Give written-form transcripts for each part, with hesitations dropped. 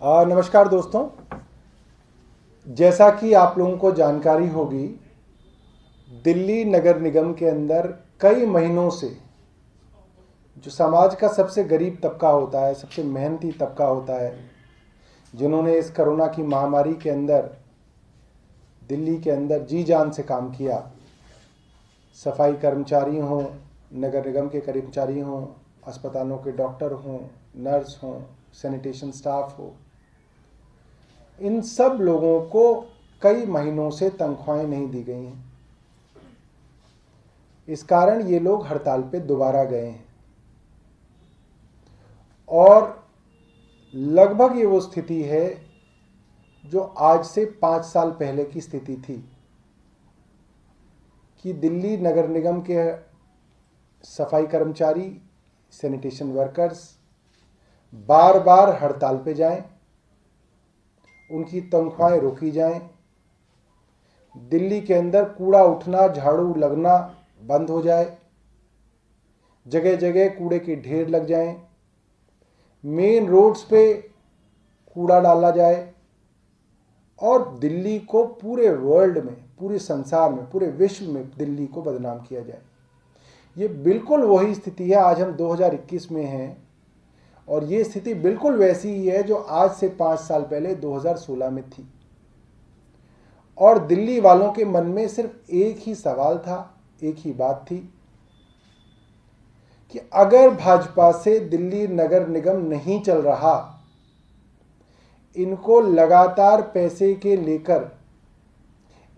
नमस्कार दोस्तों, जैसा कि आप लोगों को जानकारी होगी, दिल्ली नगर निगम के अंदर कई महीनों से जो समाज का सबसे गरीब तबका होता है, सबसे मेहनती तबका होता है, जिन्होंने इस कोरोना की महामारी के अंदर दिल्ली के अंदर जी जान से काम किया, सफाई कर्मचारी हों, नगर निगम के कर्मचारी हों, अस्पतालों के डॉक्टर हों, नर्स हों, सैनिटेशन स्टाफ हो, इन सब लोगों को कई महीनों से तनख्वाहें नहीं दी गई हैं। इस कारण ये लोग हड़ताल पे दोबारा गए हैं और लगभग ये वो स्थिति है जो आज से 5 साल पहले की स्थिति थी कि दिल्ली नगर निगम के सफाई कर्मचारी, सैनिटेशन वर्कर्स बार बार हड़ताल पे जाएं, उनकी तनख्वाहें रोकी जाएं, दिल्ली के अंदर कूड़ा उठना, झाड़ू लगना बंद हो जाए, जगह जगह कूड़े के ढेर लग जाएं, मेन रोड्स पे कूड़ा डाला जाए और दिल्ली को पूरे वर्ल्ड में, पूरे संसार में, पूरे विश्व में दिल्ली को बदनाम किया जाए। ये बिल्कुल वही स्थिति है। आज हम 2021 में हैं और ये स्थिति बिल्कुल वैसी ही है जो आज से 5 साल पहले 2016 में थी। और दिल्ली वालों के मन में सिर्फ एक ही सवाल था, एक ही बात थी कि अगर भाजपा से दिल्ली नगर निगम नहीं चल रहा, इनको लगातार पैसे के लेकर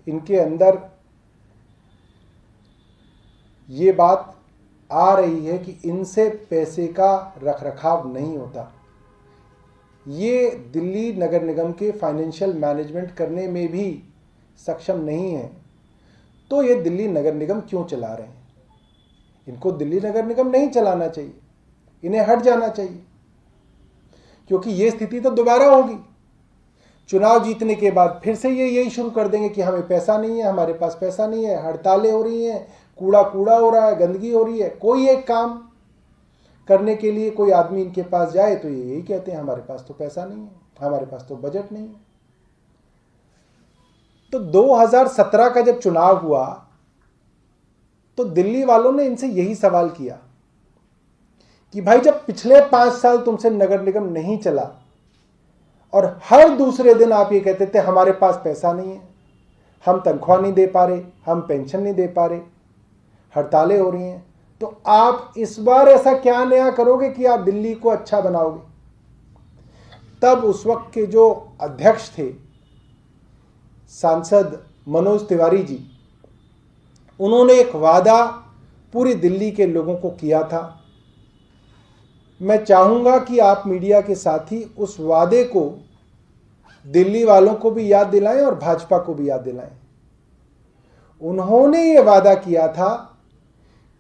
इनके अंदर ये बात आ रही है कि इनसे पैसे का रखरखाव नहीं होता, ये दिल्ली नगर निगम के फाइनेंशियल मैनेजमेंट करने में भी सक्षम नहीं है, तो ये दिल्ली नगर निगम क्यों चला रहे हैं? इनको दिल्ली नगर निगम नहीं चलाना चाहिए, इन्हें हट जाना चाहिए, क्योंकि ये स्थिति तो दोबारा होगी। चुनाव जीतने के बाद फिर से ये यही शुरू कर देंगे कि हमें पैसा नहीं है, हमारे पास पैसा नहीं है, हड़तालें हो रही हैं, कूड़ा हो रहा है, गंदगी हो रही है। कोई एक काम करने के लिए कोई आदमी इनके पास जाए तो ये यही कहते हैं हमारे पास तो पैसा नहीं है, हमारे पास तो बजट नहीं है। तो 2017 का जब चुनाव हुआ तो दिल्ली वालों ने इनसे यही सवाल किया कि भाई, जब पिछले 5 साल तुमसे नगर निगम नहीं चला और हर दूसरे दिन आप ये कहते थे हमारे पास पैसा नहीं है, हम तनख्वाह नहीं दे पा रहे, हम पेंशन नहीं दे पा रहे, हड़तालें हो रही हैं, तो आप इस बार ऐसा क्या नया करोगे कि आप दिल्ली को अच्छा बनाओगे? तब उस वक्त के जो अध्यक्ष थे, सांसद मनोज तिवारी जी, उन्होंने एक वादा पूरी दिल्ली के लोगों को किया था। मैं चाहूंगा कि आप मीडिया के साथी उस वादे को दिल्ली वालों को भी याद दिलाएं और भाजपा को भी याद दिलाएं। उन्होंने ये वादा किया था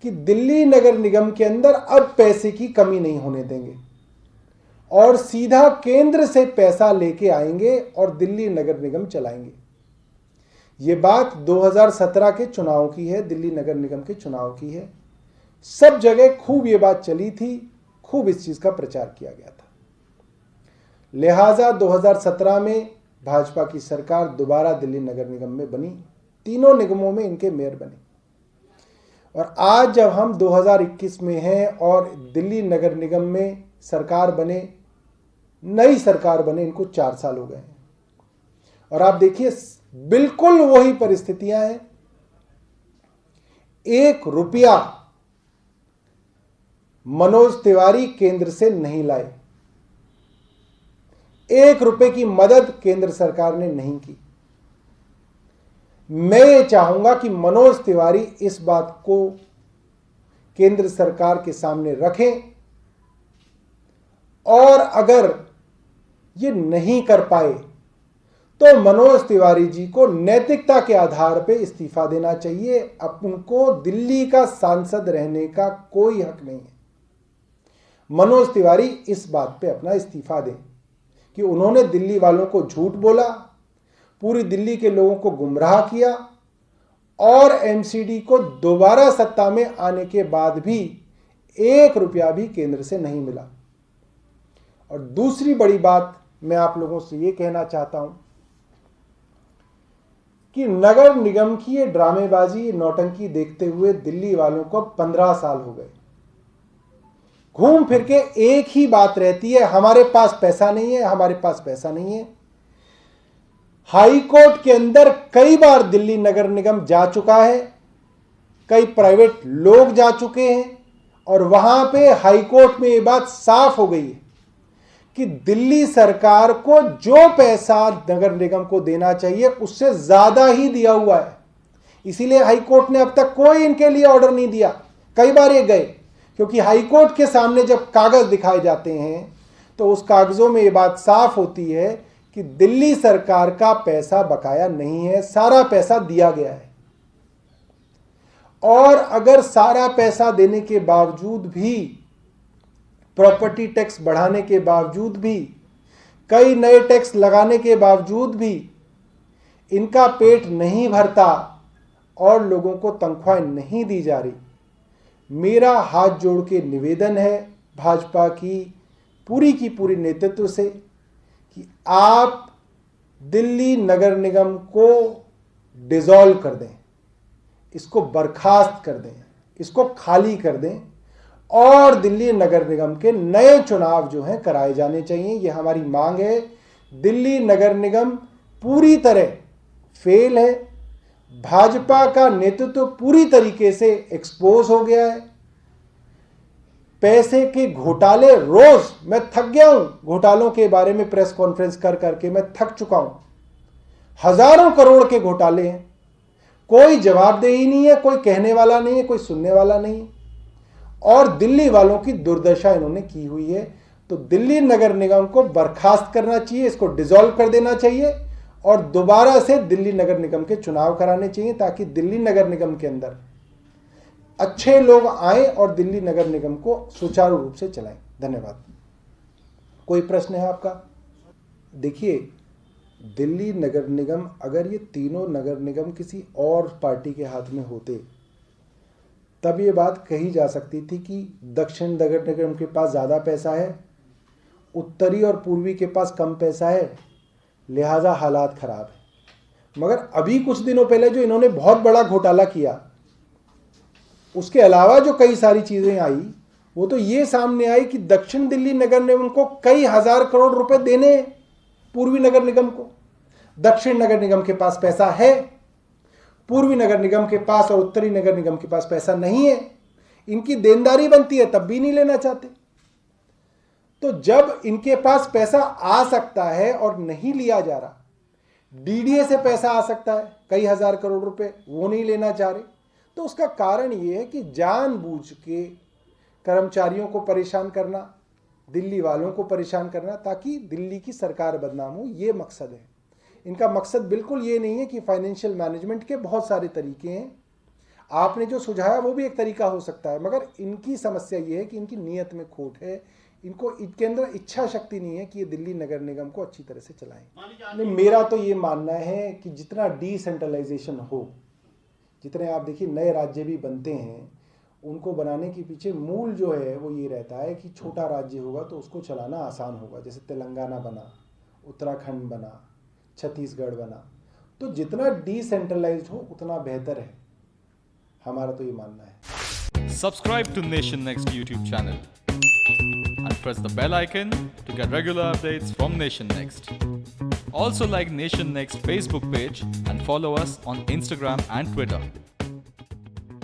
कि दिल्ली नगर निगम के अंदर अब पैसे की कमी नहीं होने देंगे और सीधा केंद्र से पैसा लेके आएंगे और दिल्ली नगर निगम चलाएंगे। ये बात 2017 के चुनाव की है, दिल्ली नगर निगम के चुनाव की है। सब जगह खूब ये बात चली थी, खूब इस चीज का प्रचार किया गया था। लिहाजा 2017 में भाजपा की सरकार दोबारा दिल्ली नगर निगम में बनी, तीनों निगमों में इनके मेयर बने। और आज जब हम 2021 में हैं और दिल्ली नगर निगम में सरकार बने, नई सरकार बने, इनको 4 साल हो गए हैं और आप देखिए बिल्कुल वही परिस्थितियां हैं। 1 रुपया मनोज तिवारी केंद्र से नहीं लाए, 1 रुपए की मदद केंद्र सरकार ने नहीं की। मैं ये चाहूंगा कि मनोज तिवारी इस बात को केंद्र सरकार के सामने रखें और अगर ये नहीं कर पाए तो मनोज तिवारी जी को नैतिकता के आधार पर इस्तीफा देना चाहिए। अब उनको दिल्ली का सांसद रहने का कोई हक नहीं है। मनोज तिवारी इस बात पे अपना इस्तीफा दें कि उन्होंने दिल्ली वालों को झूठ बोला, पूरी दिल्ली के लोगों को गुमराह किया और एमसीडी को दोबारा सत्ता में आने के बाद भी 1 रुपया भी केंद्र से नहीं मिला। और दूसरी बड़ी बात मैं आप लोगों से ये कहना चाहता हूं कि नगर निगम की ये ड्रामेबाजी, नौटंकी देखते हुए दिल्ली वालों को 15 साल हो गए। घूम फिर के एक ही बात रहती है, हमारे पास पैसा नहीं है, हमारे पास पैसा नहीं है। हाई कोर्ट के अंदर कई बार दिल्ली नगर निगम जा चुका है, कई प्राइवेट लोग जा चुके हैं, और वहां पे हाई कोर्ट में ये बात साफ हो गई है कि दिल्ली सरकार को जो पैसा नगर निगम को देना चाहिए उससे ज्यादा ही दिया हुआ है। इसीलिए हाई कोर्ट ने अब तक कोई इनके लिए ऑर्डर नहीं दिया। कई बार ये गए, क्योंकि हाई कोर्ट के सामने जब कागज दिखाए जाते हैं तो उस कागजों में ये बात साफ होती है कि दिल्ली सरकार का पैसा बकाया नहीं है, सारा पैसा दिया गया है। और अगर सारा पैसा देने के बावजूद भी, प्रॉपर्टी टैक्स बढ़ाने के बावजूद भी, कई नए टैक्स लगाने के बावजूद भी इनका पेट नहीं भरता और लोगों को तनख्वाह नहीं दी जा रही, मेरा हाथ जोड़ के निवेदन है भाजपा की पूरी नेतृत्व से कि आप दिल्ली नगर निगम को डिसॉल्व कर दें, इसको बर्खास्त कर दें, इसको खाली कर दें और दिल्ली नगर निगम के नए चुनाव जो हैं कराए जाने चाहिए। ये हमारी मांग है। दिल्ली नगर निगम पूरी तरह फेल है, भाजपा का नेतृत्व पूरी तरीके से एक्सपोज हो गया है। पैसे के घोटाले, रोज मैं थक गया हूं घोटालों के बारे में प्रेस कॉन्फ्रेंस कर करके, मैं थक चुका हूं। हजारों करोड़ के घोटाले हैं, कोई जवाबदेही नहीं है, कोई कहने वाला नहीं है, कोई सुनने वाला नहीं है, और दिल्ली वालों की दुर्दशा इन्होंने की हुई है। तो दिल्ली नगर निगम को बर्खास्त करना चाहिए, इसको डिसॉल्व कर देना चाहिए और दोबारा से दिल्ली नगर निगम के चुनाव कराने चाहिए, ताकि दिल्ली नगर निगम के अंदर अच्छे लोग आए और दिल्ली नगर निगम को सुचारू रूप से चलाएं। धन्यवाद। कोई प्रश्न है आपका? देखिए, दिल्ली नगर निगम, अगर ये तीनों नगर निगम किसी और पार्टी के हाथ में होते तब ये बात कही जा सकती थी कि दक्षिण नगर निगम के पास ज़्यादा पैसा है, उत्तरी और पूर्वी के पास कम पैसा है, लिहाजा हालात खराब है। मगर अभी कुछ दिनों पहले जो इन्होंने बहुत बड़ा घोटाला किया, उसके अलावा जो कई सारी चीज़ें आई, वो तो ये सामने आई कि दक्षिण दिल्ली नगर निगम को कई हजार करोड़ रुपए देने हैं, पूर्वी नगर निगम को। दक्षिण नगर निगम के पास पैसा है, पूर्वी नगर निगम के पास और उत्तरी नगर निगम के पास पैसा नहीं है। इनकी देनदारी बनती है तब भी नहीं लेना चाहते। तो जब इनके पास पैसा आ सकता है और नहीं लिया जा रहा, डीडीए से पैसा आ सकता है कई हजार करोड़ रुपए, वो नहीं लेना चाह रहे, तो उसका कारण ये है कि जानबूझ के कर्मचारियों को परेशान करना, दिल्ली वालों को परेशान करना, ताकि दिल्ली की सरकार बदनाम हो, ये मकसद है इनका। मकसद बिल्कुल ये नहीं है कि फाइनेंशियल मैनेजमेंट के बहुत सारे तरीके हैं, आपने जो सुझाया वो भी एक तरीका हो सकता है, मगर इनकी समस्या ये है कि इनकी नीयत में खोट है, इनको इनके अंदर इच्छा शक्ति नहीं है कि ये दिल्ली नगर निगम को अच्छी तरह से चलाएं। नहीं, मेरा तो ये मानना है कि जितना डिसेंट्रलाइजेशन हो, जितने आप देखिए नए राज्य भी बनते हैं, उनको बनाने के पीछे मूल जो है वो ये रहता है कि छोटा राज्य होगा तो उसको चलाना आसान होगा। जैसे तेलंगाना बना, उत्तराखंड बना, छत्तीसगढ़ बना, तो जितना डिसेंट्रलाइज्ड हो उतना बेहतर है, हमारा तो ये मानना है। Subscribe to Nation Next YouTube channel and press the bell icon to get regular updates from Nation Next. Also like Nation Next Facebook page and follow us on Instagram and Twitter.